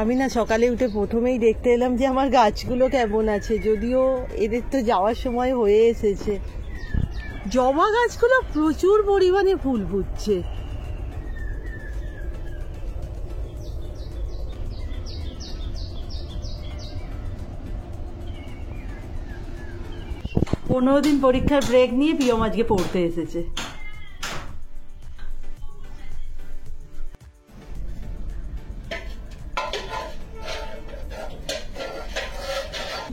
আমি না সকালে উঠে প্রথমেই দেখতে এলাম যে আমার গাছগুলো কেমন আছে, যদিও এদের তো যাওয়ার সময় হয়ে এসেছে। জবা গাছগুলো প্রচুর পরিমাণে ফুল ফুটছে। পনেরো দিন পরীক্ষার ব্রেক নিয়ে প্রিয়ম আজকে পড়তে এসেছে।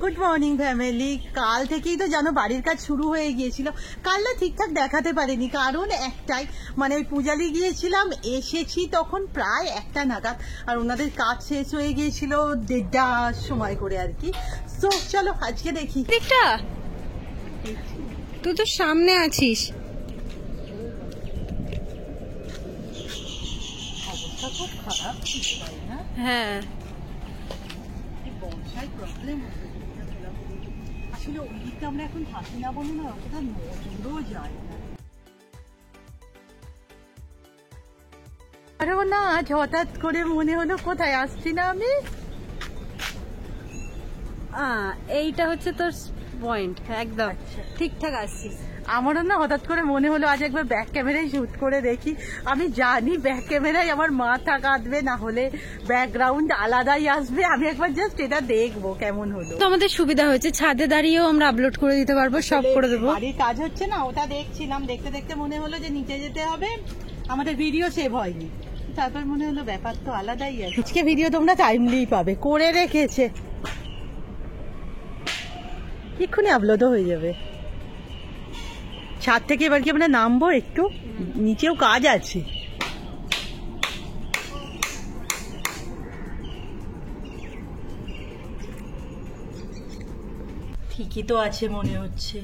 Good morning family. কাল থেকেই তো জানো বাড়ির কাজ শুরু হয়ে গিয়েছিল। কাল না ঠিকঠাক দেখাতে পারিনি, কারণ একটাই, মানে ওই পূজালি গিয়েছিলাম, এসেছি তখন প্রায় 1টা নাগাদ, আর ওনাদের কাজ শেষ হয়ে গিয়েছিল 1:30 সময় করে আর কি। তো চলো আজকে দেখি। তুই তো সামনে আছিস। অবস্থা খুব খারাপ, হ্যাঁ বর্ষায় প্রবলেম হবে। আসলে ওই দিকটা আমরা এখন থাকি না বলে না অতটা নজরও যায় না। আরে না, আজ হঠাৎ করে মনে হলো কোথায় আসছি না আমি। এইটা হচ্ছে তোর পয়েন্ট, একদম ঠিকঠাক আসছিস। আমারও না হঠাৎ করে মনে হলো আজ একবার ব্যাক ক্যামেরায় শুট করে দেখি। আমি জানি ব্যাক ক্যামেরায় আমার মাথা কাঁদবে, না হলে ব্যাকগ্রাউন্ড আলাদাই আসবে। আমি একবার জাস্ট এটা দেখবো কেমন হলো। তো আমাদের সুবিধা হয়েছে, ছাদে দাঁড়িয়েও আমরা আপলোড করে দিতে পারবো, সব করে দেবো। বাড়ির কাজ হচ্ছে না, ওটা দেখছিলাম, দেখতে দেখতে মনে হলো যে নিচে যেতে হবে, আমাদের ভিডিও সেভ হয়নি। তারপর মনে হলো ব্যাপার তো আলাদাই আছে। আজকে ভিডিও তোমরা টাইমলি পাবে, করে রেখেছে, এক্ষুনি আপলোডও হয়ে যাবে। ছাদ থেকে এবার কি আমরা নামবো, একটু নিচেও কাজ আছে। ঠিকই তো আছে মনে হচ্ছে।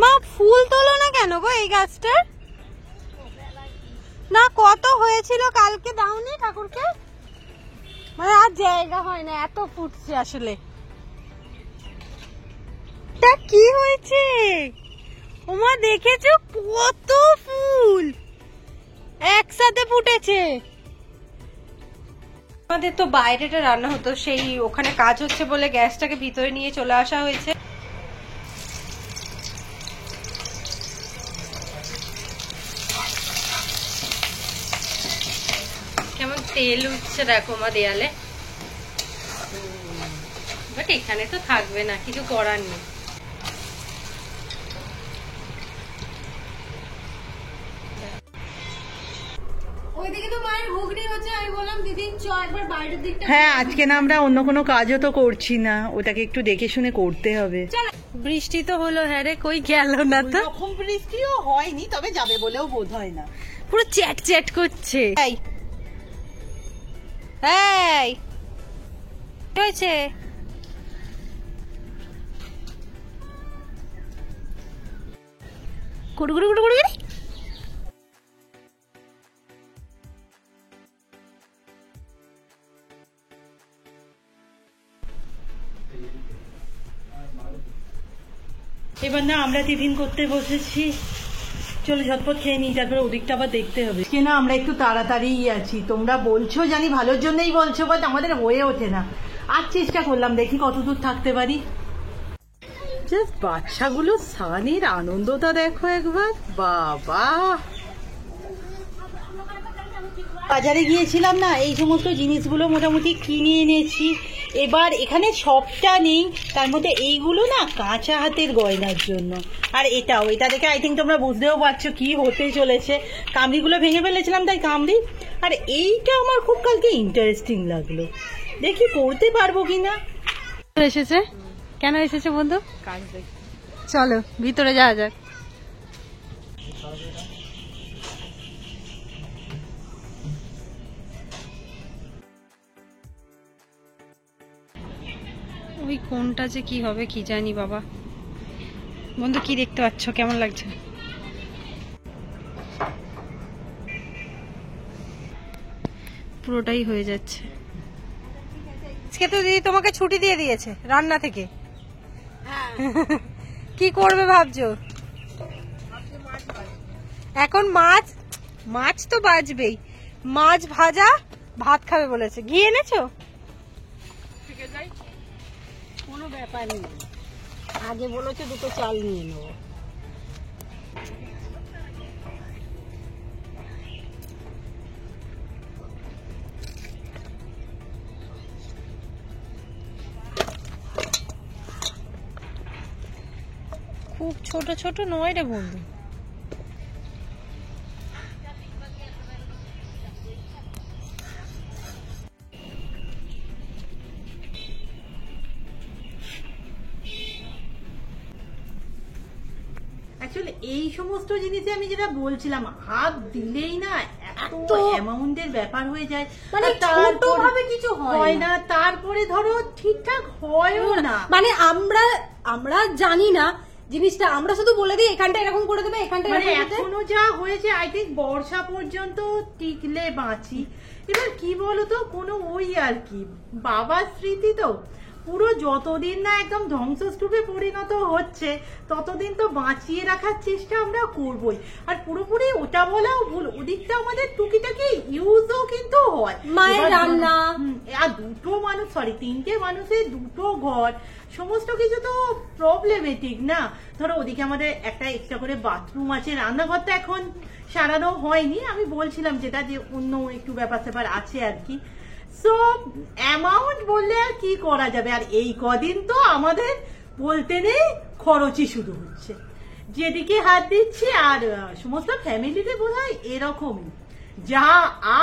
মা ফুল তোলো না কেন গো এই গাছটার? না কত হয়েছিল কালকে দাওনি ঠাকুরকে? মানে আর জায়গা হয় না, এত ফুটছে আসলে। তা কি হয়েছে ওমা, দেখেছো কত ফুল একসাথে ফুটেছে। আমাদের তো বাইরেটা রান্না হতো, সেই ওখানে কাজ হচ্ছে বলে গ্যাসটাকে ভিতরে নিয়ে চলে আসা হয়েছে। কেমন তেল উঠছে দেখো মা দেয়ালে, বাট এখানে তো থাকবে না, কিছু করার নেই। ওইদিকে তো মায়ের ঘুগনি হচ্ছে, আমি বললাম দিদি চ একবার বাইরের দিকটা। হ্যাঁ, আজকে না আমরা অন্য কোনো কাজও তো করছি না, ওটাকে একটু দেখে শুনে করতে হবে। বৃষ্টি তো হলো, হ্যাঁ রে, কই গেল না তো। এরকম বৃষ্টিও হয়নি, তবে যাবে বলেও বোধ হয় না। পুরো চ্যাট চ্যাট করছে। এই এই কি হয়েছে? কুড়ুকুড়ু কুড়ুকুড়ু। এবার না আমরা টিফিন করতে বসেছি, চলো ঝটপট খেয়ে নিই, তারপরে ওদিকটা আবার দেখতে হবে। আজকে না আমরা একটু তাড়াতাড়িই আছি, তোমরা বলছো জানি ভালোর জন্যই বলছো, বাট আমাদের হয়ে ওঠে না। আর চেষ্টা করলাম, দেখি কতদূর থাকতে পারি। জাস্ট বাচ্চাগুলো সানির আনন্দটা দেখো একবার, বাবা। বাজারে গিয়েছিলাম না, এই সমস্ত জিনিসগুলো মোটামুটি কিনে এনেছি। এবার এখানে সবটা নেই, তার মধ্যে এইগুলো না কাঁচা হাতের গয়নার জন্য, আর এটা দেখে আই থিঙ্ক তোমরা বুঝতেও পারছো কি হতে চলেছে। কামড়িগুলো ভেঙে ফেলেছিলাম, তাই কামড়ি। আর এইটা আমার খুব কালকে ইন্টারেস্টিং লাগলো, দেখি পড়তে পারবো কিনা। এসেছে কেন এসেছে বন্ধু? কাজ দেখ, চলো ভিতরে যাওয়া যাক। ওই কোনটা যে কি হবে কি জানি বাবা। বন্ধু কি দেখতে পাচ্ছ, কেমন লাগছে? পুরোটাই হয়ে যাচ্ছে। আজকে তো দিদি তোমাকে ছুটি দিয়ে দিয়েছে রান্না থেকে, কি করবে ভাবছো এখন? মাছ তো বাজবেই, মাছ ভাজা ভাত খাবে বলেছে। ঘি এনেছো? কোনো ব্যাপার নেই, আগে বলেছে দুটো চাল নিয়ে নেবো। খুব ছোট ছোট নয় রে বন্ধু। অ্যাকচুয়ালি এই সমস্ত জিনিসে আমি যেটা বলছিলাম, হাত দিলেই না এত অ্যামাউন্টের ব্যাপার হয়ে যায়, মানে আর তারপরে ছোটভাবে কিছু হয় না, তারপরে ধরো ঠিকঠাক হয়ও না। মানে আমরা জানি না জিনিসটা, আমরা শুধু বলে দিই এখানটা এরকম করে দেবে, এখানটা মানে এরকম করে দেবে। এখনো যা হয়েছে আই থিঙ্ক বর্ষা পর্যন্ত টিকলে বাঁচি। এবার কি বলতো, কোনো ওই আর কি বাবার স্মৃতি তো পুরো যতদিন না একদম ধ্বংসস্তূপে পরিণত হচ্ছে ততদিন তো বাঁচিয়ে রাখার চেষ্টা আমরা করবই। আর পুরোপুরি ওটা বলাও ভুল, ওদিকটা আমাদের টুকিটাকি ইউজও কিন্তু হয়। মায়ের এবার রান্না। আর দুটো মানুষ, সরি 3টে মানুষের দুটো ঘর, সমস্ত কিছু তো প্রবলেমেটিক না। ধরো ওদিকে আমাদের একটা এক্সট্রা করে বাথরুম আছে, রান্নাঘরটা এখন সারানো হয়নি, আমি বলছিলাম যেটা যে অন্য একটু ব্যাপার স্যাপার আছে আর কি। সো অ্যামাউন্ট বললে আর কি করা যাবে, আর এই কদিন তো আমাদের বলতে নেই খরচই শুরু হচ্ছে, যেদিকে হাত দিচ্ছি। আর সমস্ত ফ্যামিলিতে বোধ হয় এরকমই, যা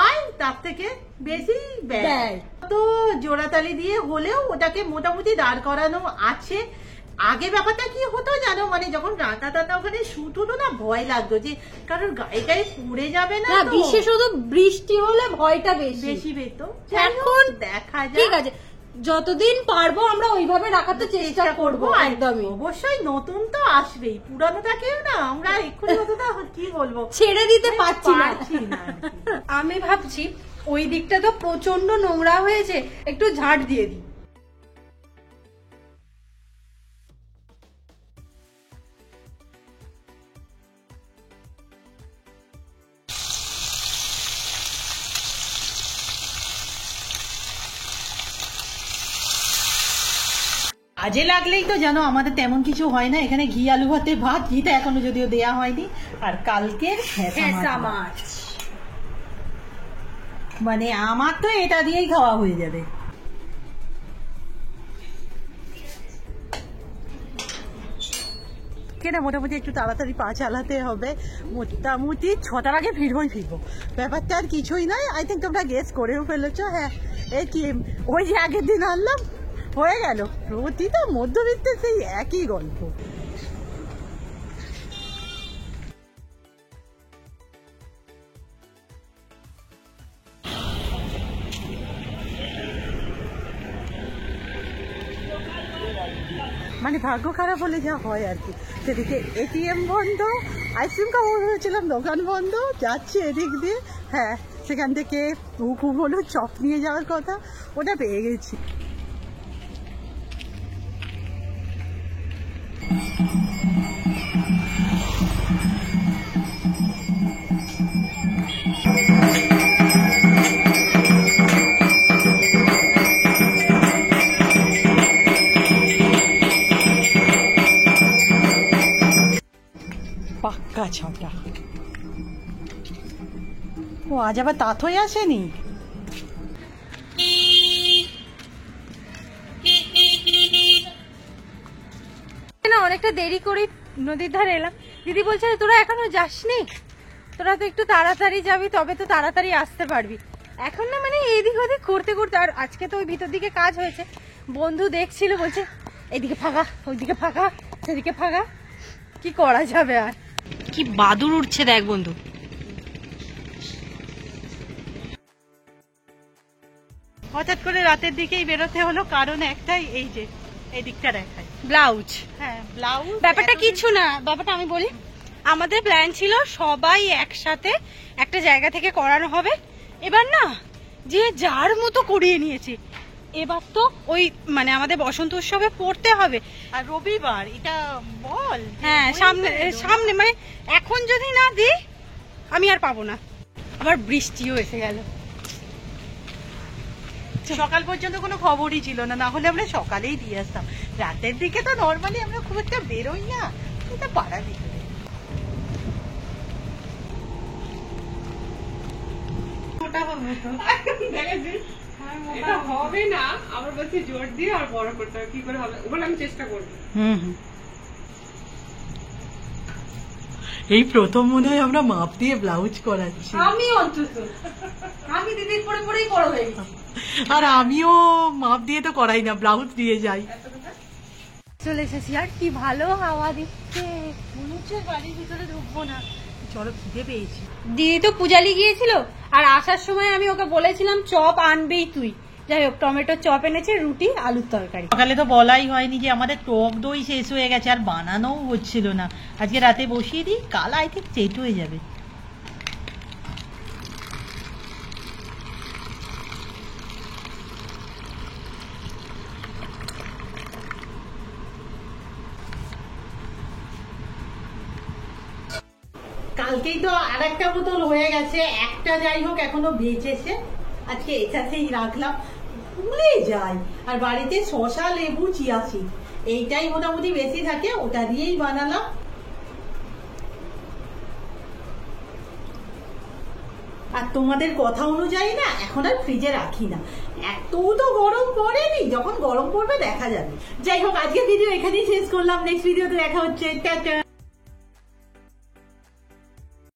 আয় তার থেকে বেশি ব্যয়। তো জোড়াতালি দিয়ে হলেও ওটাকে মোটামুটি দাঁড় করানো আছে। আগে ব্যাপারটা কি হতো জানো, মানে যখন রাতা টাতা ওখানে শুট হতো না, ভয় লাগতো যে কারোর গায়ে গায়ে পড়ে যাবে না, তো বিশেষত বৃষ্টি হলে ভয়টা বেশি বেশি পেত। এখন দেখা ঠিক যাক, আছে, যতদিন পারবো আমরা ওইভাবে রাখার তো চেষ্টা করবো। একদমই, অবশ্যই নতুন তো আসবেই, পুরানোটাকেও না আমরা এক্ষুনি অতটা কি বলবো ছেড়ে দিতে পারছি না। আর কি। আমি ভাবছি ওই দিকটা তো প্রচন্ড নোংরা হয়েছে, একটু ঝাড় দিয়ে দিই। কাজে লাগলেই তো জানো আমাদের তেমন কিছু হয় না। এখানে ঘি আলু ভাতে ভাত, ঘিটা এখনো যদিও দেয়া হয়নি, আর কালকের ফ্যাঁসা মাছ। মানে আমার তো এটা দিয়েই খাওয়া হয়ে যাবে। কেনা মোটামুটি একটু তাড়াতাড়ি পা চালাতে হবে, মোটামুটি 6টার আগে ফিরবো। ব্যাপারটা আর কিছুই নয়, আই থিঙ্ক তোমরা গেস করেও ফেলেছো। হ্যাঁ, এই কি ওই যে আগের দিন আনলাম হয়ে গেল, প্রতিটা মধ্যবিত্তের সেই একই গল্প। মানে ভাগ্য খারাপ হলে যা হয় আর কি। সেদিকে এটিএম বন্ধ, আইসক্রিম খাবো ভেবেছিলাম, দোকান বন্ধ, যাচ্ছে এদিক দিয়ে। হ্যাঁ, সেখান থেকে খুব হলো চপ নিয়ে যাওয়ার কথা, ওটা পেয়ে গেছি। পাক্কা 6টা। ও আজ আবার তাঁত হয়ে আসেনি। না, অনেকটা দেরি করে নদীর ধারে এলাম। দিদি বলছে তোরা এখনো যাসনি, তোরা তো একটু তাড়াতাড়ি যাবি, তবে তো তাড়াতাড়ি আসতে পারবি। এখন না মানে এইদিক ওদিক করতে করতে, আর আজকে তো ওই ভিতর দিকে কাজ হয়েছে, বন্ধু দেখছিল, বলছে এইদিকে ফাঁকা, ওইদিকে ফাঁকা, সেদিকে ফাঁকা, কি করা যাবে আর। কি বাদুর উঠছে দেখ বন্ধু। হঠাৎ করে রাতের দিকেই বেরোতে হলো, কারণ একটাই, এই যে এই দিকটা দেখায় ব্লাউজ। হ্যাঁ, ব্লাউজ। ব্যাপারটা কিছু না, ব্যাপারটা আমি বলি, আমাদের প্ল্যান ছিল সবাই একসাথে একটা জায়গা থেকে করানো হবে। এবার না যে যার মতো করিয়ে নিয়েছে। এবার তো ওই মানে আমাদের বসন্ত উৎসবে পড়তে হবে, আর রবিবার এটা বল। হ্যাঁ সামনে সামনে, মানে এখন যদি না দিই আমি আর পাবো না। আবার বৃষ্টিও এসে গেল। সকাল পর্যন্ত কোনো খবরই ছিল না, না হলে আমরা সকালেই দিয়ে আসতাম। রাতের দিকে তো নর্মালি আমরা খুব একটা বেরোই না, এটা পাড়া দিকে। ওটা হবে তো এটা হবে না, আবার বলছি জোর দিয়ে আর বড় করতে হবে, কি করে হবে ওগুলো আমি চেষ্টা করবো। এই প্রথম মনে হয় আমরা মাপ দিয়ে ব্লাউজ করাচ্ছি। আমি অন্তত আমি দিদির পরে পরেই বড় হয়ে গেছি। আর আমিও মাপ দিয়ে তো করাই না, ব্লাউজ দিয়ে যাই। চলে এসেছি, আর কি ভালো হাওয়া দিচ্ছে, মনে হচ্ছে বাড়ির ভিতরে ঢুকবো না। চলো, খিদে পেয়েছি। দিদি তো পূজালি গিয়েছিল, আর আসার সময় আমি ওকে বলেছিলাম চপ আনবেই তুই। যাই হোক, টমেটো চপ এনেছে, রুটি আলুর তরকারি। সকালে তো বলাই হয়নি যে আমাদের টক দই শেষ হয়ে গেছে, আর বানানোও হচ্ছিল না। আজকে রাতে বসিয়ে দিই, কাল আই থিঙ্ক চেট হয়ে যাবে। কালকেই তো আর একটা বোতল হয়ে গেছে, একটা যাই হোক এখনো বেঁচেছে, আজকে এটাতেই রাখলাম। ভুলে যাই। আর বাড়িতে শসা, লেবু, চিয়া সিড এইটাই মোটামুটি বেশি থাকে, ওটা দিয়েই বানালাম। আর তোমাদের কথা অনুযায়ী না এখন আর ফ্রিজে রাখি না, এত তো গরম পড়েনি, যখন গরম পড়বে দেখা যাবে। যাই হোক, আজকে ভিডিও এখানেই শেষ করলাম, নেক্সট ভিডিওতে দেখা হচ্ছে, টাটা।